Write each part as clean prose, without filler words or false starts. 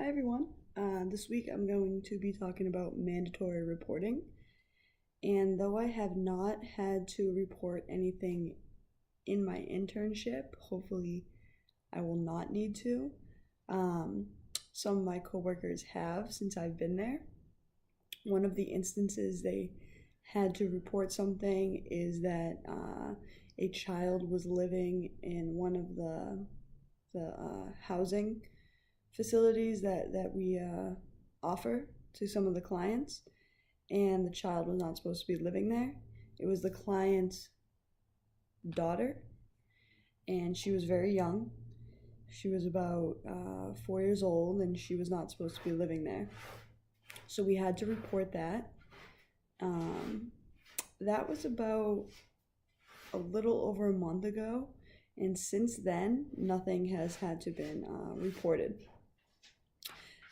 Hi everyone. This week I'm going to be talking about mandatory reporting. And though I have not had to report anything in my internship, hopefully I will not need to. Um, some of my coworkers have since I've been there. One of the instances they had to report something is that a child was living in one of the housing facilities that we offer to some of the clients, and the child was not supposed to be living there. It was the client's daughter, and she was very young. She was about 4 years old, and she was not supposed to be living there. So we had to report that. Um, that was about a little over a month ago, and since then, nothing has had to been reported.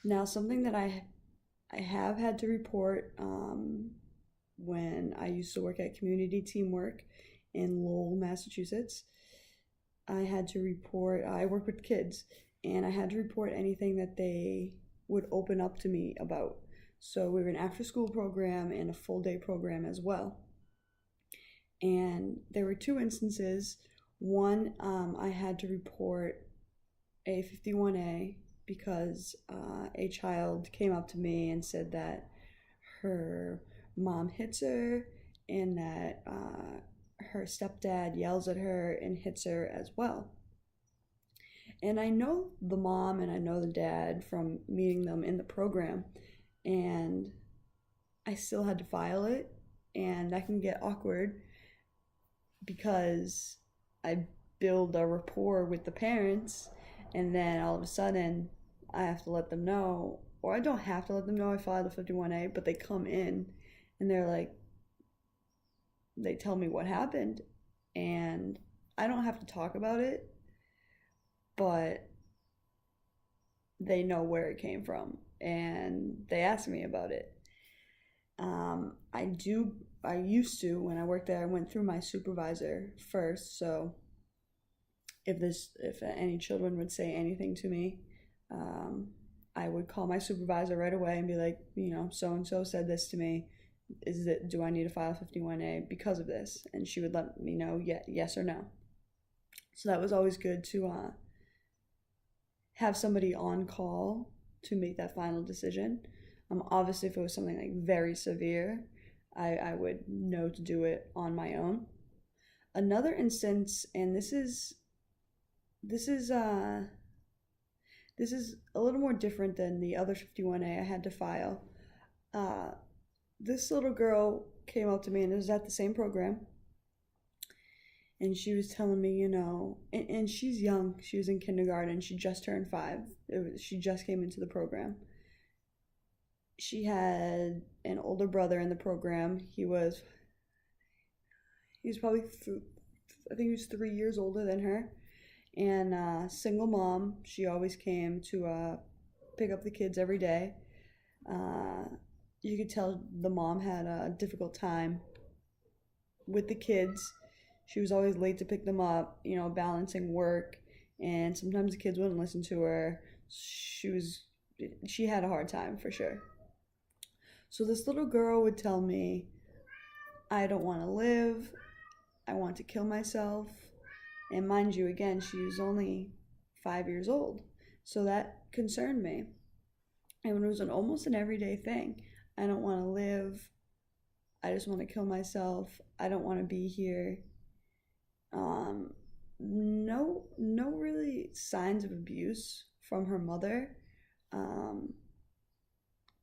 Now, something that I have had to report when I used to work at Community Teamwork in Lowell, Massachusetts. I work with kids, and I had to report anything that they would open up to me about. So we were an after school program and a full day program as well. And there were two instances. One, I had to report a 51A because a child came up to me and said that her mom hits her and that her stepdad yells at her and hits her as well. And I know the mom and I know the dad from meeting them in the program, and I still had to file it, and that can get awkward because I build a rapport with the parents, and then all of a sudden I have to let them know, or I don't have to let them know I filed a 51A, but they come in and they're like, they tell me what happened, and I don't have to talk about it, but they know where it came from, and they ask me about it. I used to, when I worked there, I went through my supervisor first, so if any children would say anything to me, I would call my supervisor right away and be like, so and so said this to me. Do I need to file 51A because of this? And she would let me know yes or no. So that was always good to have somebody on call to make that final decision. Obviously, if it was something like very severe, I would know to do it on my own. Another instance, and this is a little more different than the other 51A I had to file. This little girl came up to me, and it was at the same program, and she was telling me, and she's young. She was in kindergarten. She just turned 5. She just came into the program. She had an older brother in the program. He was probably, I think he was 3 years older than her. And single mom. She always came to pick up the kids every day. You could tell the mom had a difficult time with the kids. She was always late to pick them up, balancing work, and sometimes the kids wouldn't listen to her. She had a hard time for sure. So this little girl would tell me, I don't want to live, I want to kill myself. And mind you, again, she was only 5 years old. So that concerned me. And it was almost an everyday thing. I don't want to live. I just want to kill myself. I don't want to be here. No really signs of abuse from her mother.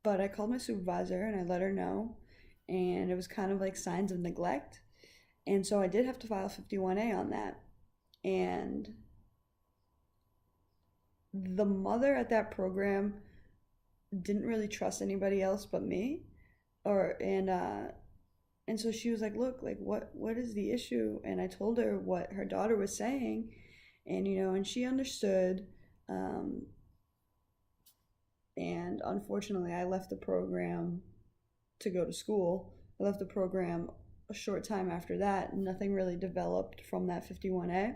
But I called my supervisor and I let her know. And it was kind of like signs of neglect. And so I did have to file 51A on that. And the mother at that program didn't really trust anybody else but me, and so she was like, look, like what is the issue? And I told her what her daughter was saying, and she understood. And unfortunately, I left the program to go to school. I left the program a short time after that. Nothing really developed from that 51A.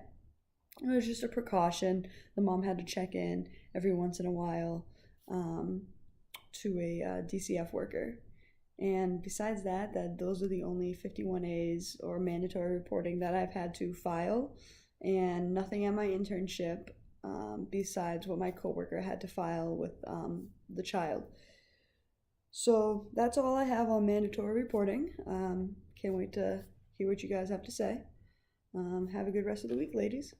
It was just a precaution. The mom had to check in every once in a while. to a DCF worker. And besides that, those are the only 51As or mandatory reporting that I've had to file, and nothing at my internship besides what my coworker had to file with the child. So that's all I have on mandatory reporting. Can't wait to hear what you guys have to say. Have a good rest of the week, ladies.